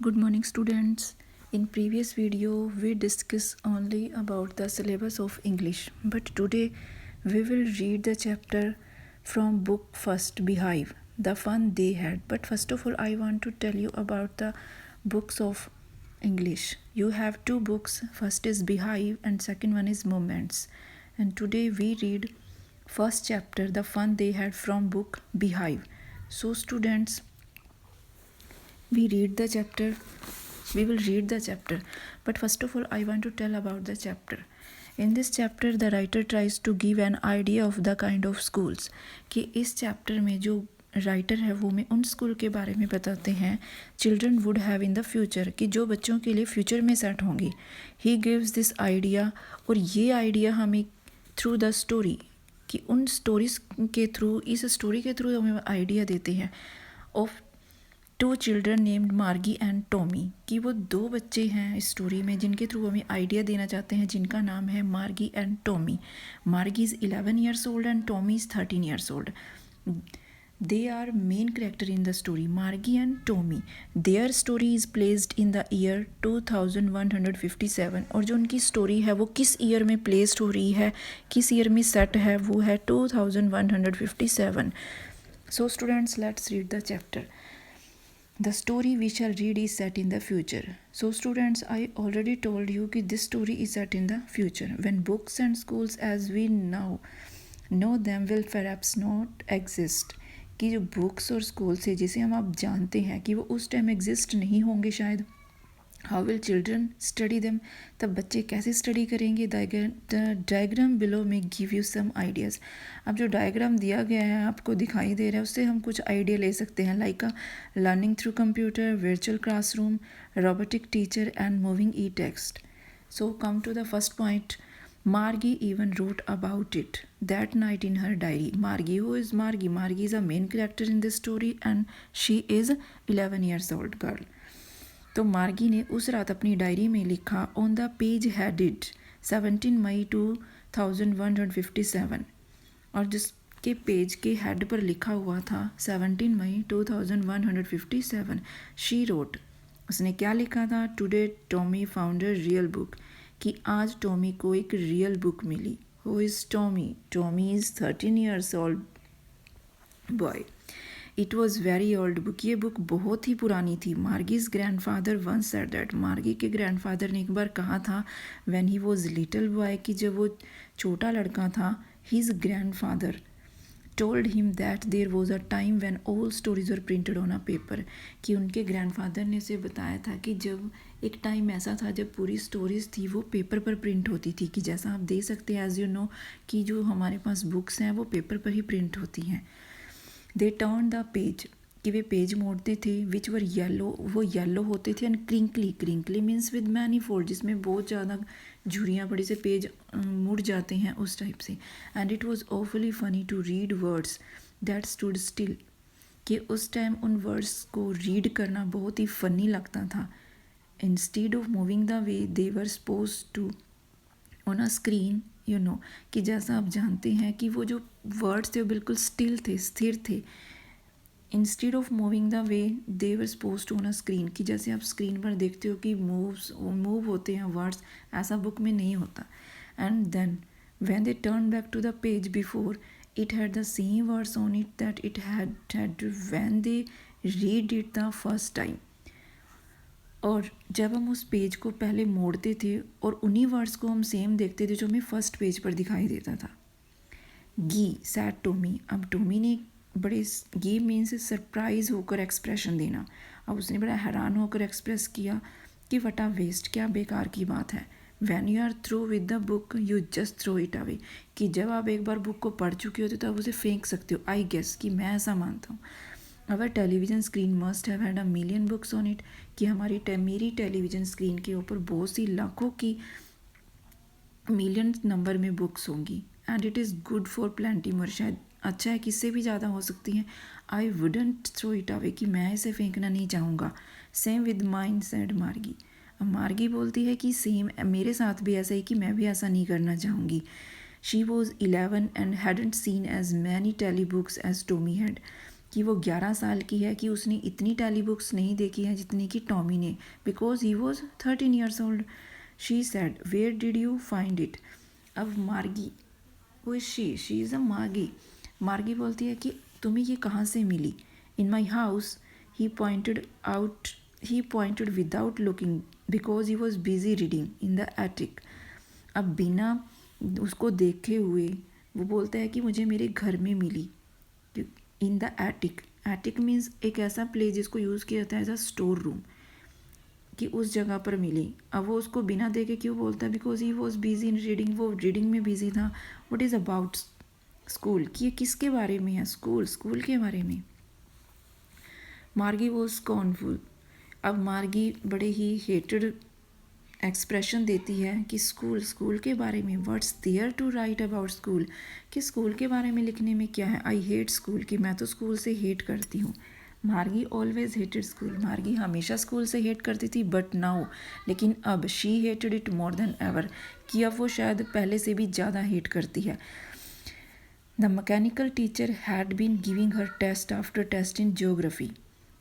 Good morning students. In previous video we discussed only about the syllabus of English, but today we will read the chapter from book first Beehive, the fun they had. But first of all I want to tell you about the books of English. You have two books, first is Beehive and second one is Moments. And today we read first chapter, the fun they had, from book Beehive. So students, we will read the chapter, but first of all I want to tell about the chapter. In this chapter the writer tries to give an idea of the kind of schools, कि इस chapter में जो writer है वो हमें उन school के बारे में बताते हैं children would have in the future, कि जो बच्चों के लिए फ्यूचर में सेट होंगी. ही गिव्स दिस आइडिया, और ये आइडिया हमें थ्रू द स्टोरी, कि उन स्टोरीज के थ्रू, इस स्टोरी के थ्रू हमें आइडिया देते हैं ऑफ टू चिल्ड्रन नेम्ड मार्गी एंड टॉमी, कि वो दो बच्चे हैं इस स्टोरी में जिनके थ्रू हमें आइडिया देना चाहते हैं, जिनका नाम है मार्गी एंड टॉमी. मार्गी is 11 years old and Tommy is 13 years old. They are main character in the story, Margie and Tommy. Their story is placed in the year 2157, और जो उनकी स्टोरी है वो किस ईयर में प्लेस्ड हो रही है, किस ईयर में सेट है, वो है 2157. So students, let's read the chapter. The story we shall read is set in the future. So students, I already told you that this story is set in the future, when books and schools as we now know them will perhaps not exist. कि जो books और schools है जिसे हम आप जानते हैं कि वो उस टाइम एग्जिस्ट नहीं होंगे शायद. How will children study them, तब बच्चे कैसे स्टडी करेंगे. द डायग्राम बिलो में गिव यू सम आइडियाज़. अब जो डायग्राम दिया गया है आपको दिखाई दे रहा है, उससे हम कुछ आइडिया ले सकते हैं, like a learning through computer, virtual classroom, robotic teacher and moving e text. So come to the first point. Margie even wrote about it that night in her diary. Margie, who is Margie? Margie is a main character in this story and she is 11 years old girl. तो मार्गी ने उस रात अपनी diary में लिखा, on the page headed 17 मई 2157, और जिसके पेज के हेड पर लिखा हुआ था 17 मई 2157. शी रोट, उसने क्या लिखा था, today Tommy found a real book, कि आज टॉमी को एक रियल बुक मिली. Who is Tommy? Tommy is 13 years old boy. It was very old book, ये बुक बहुत ही पुरानी थी. Margie's grandfather once said that, Margie के ग्रैंडफादर ने एक बार कहा था, when he was little boy, कि जब वो छोटा लड़का था, his grandfather told him that there was a time when all stories were printed on a paper, कि उनके ग्रैंडफादर ने उसे बताया था कि जब एक टाइम ऐसा था जब पूरी स्टोरीज थी वो पेपर पर प्रिंट होती थी, कि जैसा आप देख सकते हैं एज यू नो कि जो हमारे पास बुक्स हैं वो पेपर पर ही प्रिंट होती हैं. दे टर्न द पेज, कि वे पेज मोड़ते थे, विच वर येलो, वो येलो होते थे, and crinkly, crinkly means with many fold, जिसमें बहुत ज़्यादा झुरियाँ बड़ी से पेज मुड़ जाते हैं उस टाइप से. And it was awfully funny to read words that stood still, कि उस टाइम उन वर्ड्स को रीड करना बहुत ही फ़नी लगता था. Instead of moving the way they were supposed to on a screen, you know, कि जैसा आप जानते हैं कि वो जो वर्ड्स थे वो बिल्कुल स्टिल थे, स्थिर थे. Instead of moving the way they were supposed to on a screen, कि जैसे आप स्क्रीन पर देखते हो कि मूव होते हैं वर्ड्स, ऐसा बुक में नहीं होता. And then when they turn back to the page before, it had the same words on it that it had when they read it the first time. और जब हम उस पेज को पहले मोड़ते थे और उन्हीं वर्ड्स को हम सेम देखते थे जो हमें फर्स्ट पेज पर दिखाई देता था. गी सैड टोमी, अब टोमी ने बड़े, ये मीन्स सरप्राइज़ होकर एक्सप्रेशन देना. अब उसने बड़ा हैरान होकर एक्सप्रेस किया कि वट आ वेस्ट, क्या बेकार की बात है. When you are through with the book you just throw it away, कि जब आप एक बार बुक को पढ़ चुके होते तो आप उसे फेंक सकते हो. आई गेस, कि मैं ऐसा मानता हूँ. Our television screen must have had a million books on it, कि मेरी टेलीविज़न स्क्रीन के ऊपर बहुत सी लाखों की मिलियन नंबर में बुक्स होंगी. And it is good for plenty more, शायद अच्छा है कि इससे भी ज़्यादा हो सकती हैं. I wouldn't throw it away, कि मैं इसे फेंकना नहीं चाहूँगा. सेम विद माइन सेड मार्गी, अब मार्गी बोलती है कि सेम मेरे साथ भी ऐसा ही, कि मैं भी ऐसा नहीं करना चाहूँगी. She was 11 and hadn't seen as many telly books as Tommy had, कि वो 11 साल की है कि उसने इतनी टेली बुक्स नहीं देखी हैं जितनी कि टॉमी ने, because he was 13 years old. She said, where did you find it. अब मार्गी, वो शी इज़ अ मार्गी. मार्गी बोलती है कि तुम्हें ये कहाँ से मिली. In my house. He pointed without looking because he was busy reading in the attic. अब बिना उसको देखे हुए वो बोलता है कि मुझे मेरे घर में मिली. In the attic. Attic means एक ऐसा प्लेस जिसको यूज़ किया जाता है एज अ स्टोर रूम, कि उस जगह पर मिली. अब वो उसको बिना देखे क्यों बोलता है, because he was busy in reading, वो रीडिंग में बिजी था. वट इज़ अबाउट स्कूल, कि ये किसके बारे में है, स्कूल के बारे में. मार्गी वॉज स्कॉर्नफुल. अब मार्गी बड़े ही हेटेड एक्सप्रेशन देती है कि स्कूल के बारे में, what's there to write about school, कि स्कूल के बारे में लिखने में क्या है. आई हेट स्कूल, कि मैं तो स्कूल से हेट करती हूँ. मार्गी ऑलवेज हेटेड स्कूल. मार्गी हमेशा स्कूल से हेट करती थी, बट नाउ, लेकिन अब she hated it more than ever, कि अब वो शायद पहले से भी ज़्यादा हेट करती है. The mechanical teacher had been giving her test after test in geography.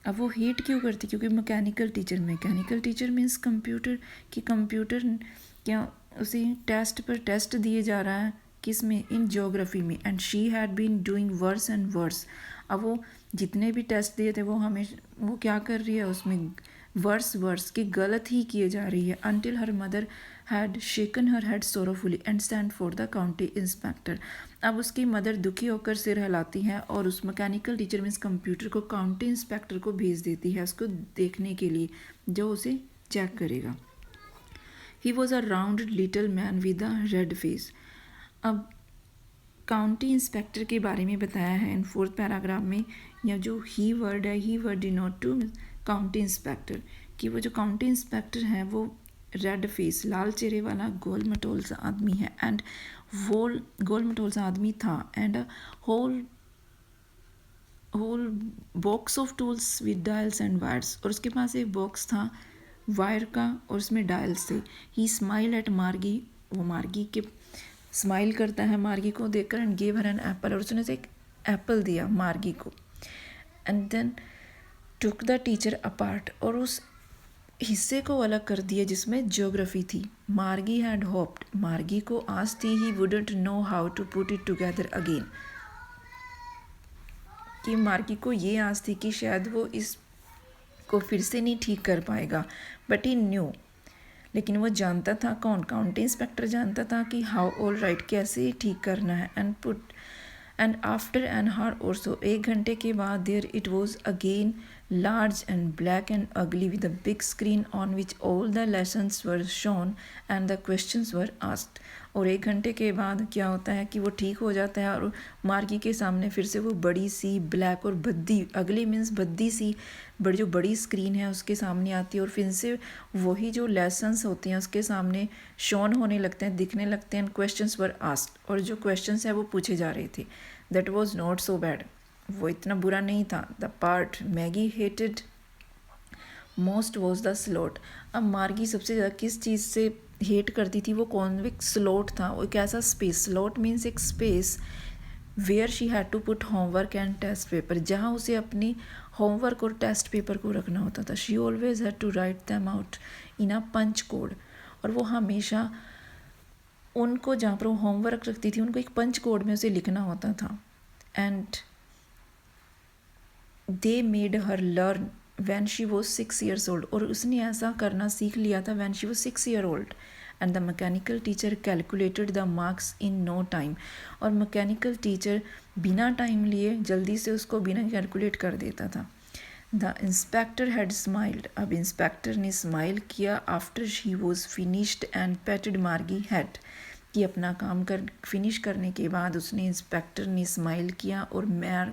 अब वो हेट क्यों करती, क्योंकि मैकेनिकल टीचर मीन्स कंप्यूटर, कि कंप्यूटर क्या उसे टेस्ट पर टेस्ट दिए जा रहा है, किस में, इन ज्योग्राफी में. And she had been doing worse and worse. अब वो जितने भी टेस्ट दिए थे वो क्या कर रही है उसमें, वर्स की गलत ही किए जा रही है. Until her mother had shaken her head sorrowfully and sent for the county inspector. अब उसकी मदर दुखी होकर सिर हिलाती है और उस मैकेनिकल टीचर मीन्स कंप्यूटर को काउंटी इंस्पेक्टर को भेज देती है उसको देखने के लिए, जो उसे चेक करेगा. He was a round little man with a red face. अब काउंटी इंस्पेक्टर के बारे में बताया है इन 4th पैराग्राफ में. या जो ही वर्ड है, he word denote to county inspector, कि वो जो काउंटी इंस्पेक्टर है वो रेड फेस, लाल चेहरे वाला गोल मटोल सा आदमी है. एंड वो गोल मटोल सा आदमी था. And whole box of tools with dials and wires. और उसके पास एक बॉक्स था वायर का और उसमें डायल्स थे. ही स्माइल एट मार्गी. वो मार्गी के स्माइल करता है मार्गी को देखकर. And gave her an apple. और उसने एक एप्पल दिया मार्गी को. And then took the teacher apart. और उस हिस्से को अलग कर दिया जिसमें ज्योग्राफी थी. मार्गी हैड होप्ड. मार्गी को आस थी he wouldn't know how to put it together again, कि मार्गी को ये आस थी कि शायद वो इसको फिर से नहीं ठीक कर पाएगा. बट ही न्यू, लेकिन वो जानता था, कौन, काउंटी इंस्पेक्टर जानता था कि हाउ ऑल राइट, कैसे ठीक करना है. एंड आफ्टर एन हावर और सो, 1 घंटे के बाद, there it was again large and black and ugly with a big screen on which all the lessons were shown and the questions were asked. और 1 घंटे के बाद क्या होता है कि वो ठीक हो जाता है और मार्गी के सामने फिर से वो बड़ी सी ब्लैक और भद्दी, अगली मीन्स भद्दी सी जो बड़ी स्क्रीन है उसके सामने आती है. और फिर से वही जो लेसन्स होते हैं उसके सामने शोन होने लगते हैं, दिखने लगते हैं. Questions were asked. और जो क्वेश्चंस है वो पूछे जा रहे थे. That was not so bad. वो इतना बुरा नहीं था. The part Maggi hated most was the slot. अब मार्गी सबसे ज़्यादा किस चीज़ से हेट करती थी, वो कॉन्विक स्लॉट था. वो एक ऐसा स्पेस, स्लॉट मीन्स एक space where she had to put homework and test paper, जहाँ उसे अपनी होमवर्क और टेस्ट पेपर को रखना होता था. She always had to write them out in a punch code. और वो हमेशा उनको जहाँ पर वो होमवर्क रखती थी उनको एक पंच कोड में उसे लिखना होता था. And they made her learn van she was 6 years old. और उसने ऐसा करना सीख लिया था when she was 6 year old. And the mechanical teacher calculated the marks in no time. और मैकेनिकल टीचर बिना टाइम लिए जल्दी से उसको बिना कैलकुलेट कर देता था. The inspector had smiled. अब इंस्पेक्टर ने स्माइल किया after she was finished and patted Margie head, कि अपना काम फिनिश करने के बाद उसने इंस्पेक्टर ने स्माइल किया और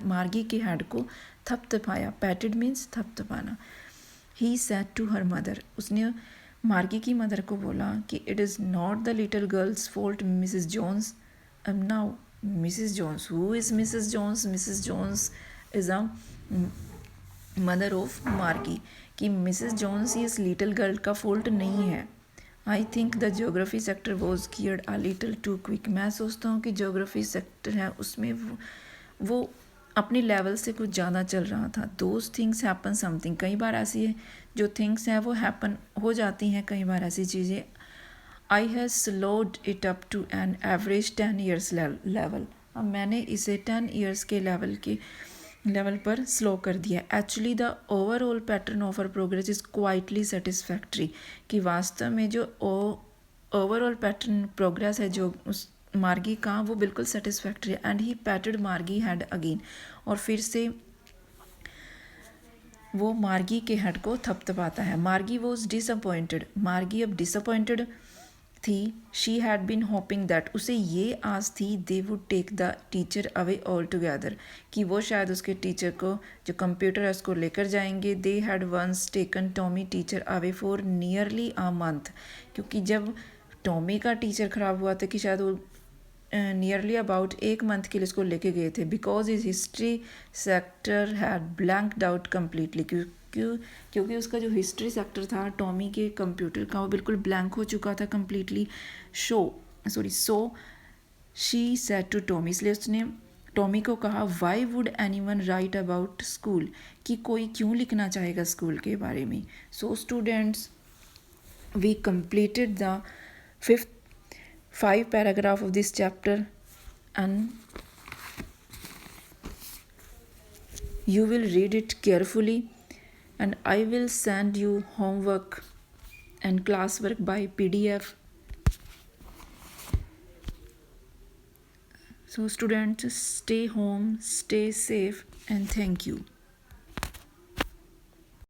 मार्गी के हेड को थपथपाया. पैटेड मीन्स थपथपाना. He said to her mother. उसने मार्गी की मदर को बोला कि it is not the little girl's fault Mrs Jones. अब now Mrs Jones, who is Mrs Jones? Mrs Jones is a mother of Margie. कि Mrs Jones ही इस little girl का fault नहीं है. I think the geography sector was geared a little too quick. मैं सोचता हूँ कि जोग्राफी सेक्टर है उसमें वो अपनी लेवल से कुछ ज़्यादा चल रहा था. Those things happen something. कई बार ऐसी जो थिंग्स हैं वो हैपन हो जाती हैं, कई बार ऐसी चीज़ें. I has slowed it up to an average 10 years level. अब मैंने इसे 10 ईयर्स के लेवल पर स्लो कर दिया. Actually the overall pattern of our progress is quietly satisfactory. कि वास्तव में जो ओवरऑल पैटर्न प्रोग्रेस है जो उस मार्गी का, वो बिल्कुल सेटिस्फैक्ट्री है. एंड ही पैटेड मार्गी हेड अगेन. और फिर से वो मार्गी के हेड को थपथपाता है. मार्गी वॉज डिसअपॉइंटेड. मार्गी अब डिसअपॉइंटेड थी. She had been hoping that. उसे ये आस थी they would take the teacher away altogether. कि वो शायद उसके टीचर को, जो कंप्यूटर है उसको लेकर जाएंगे. They had once taken Tommy teacher away for nearly a month. क्योंकि जब टॉमी का टीचर ख़राब हुआ था कि शायद वो नियरली अबाउट 1 मंथ के लिए उसको लेके गए थे. Because is history sector had blanked out completely. क्योंकि उसका जो हिस्ट्री सेक्टर था टॉमी के कंप्यूटर का, वो बिल्कुल ब्लैंक हो चुका था completely. So she said to Tommy. इसलिए उसने टॉमी को कहा, why would anyone write about school. कि कोई क्यों लिखना चाहेगा स्कूल के बारे में. So students, we completed the 5 paragraph of this chapter, and you will read it carefully, and I will send you homework and classwork by PDF. So students, stay home, stay safe, and thank you.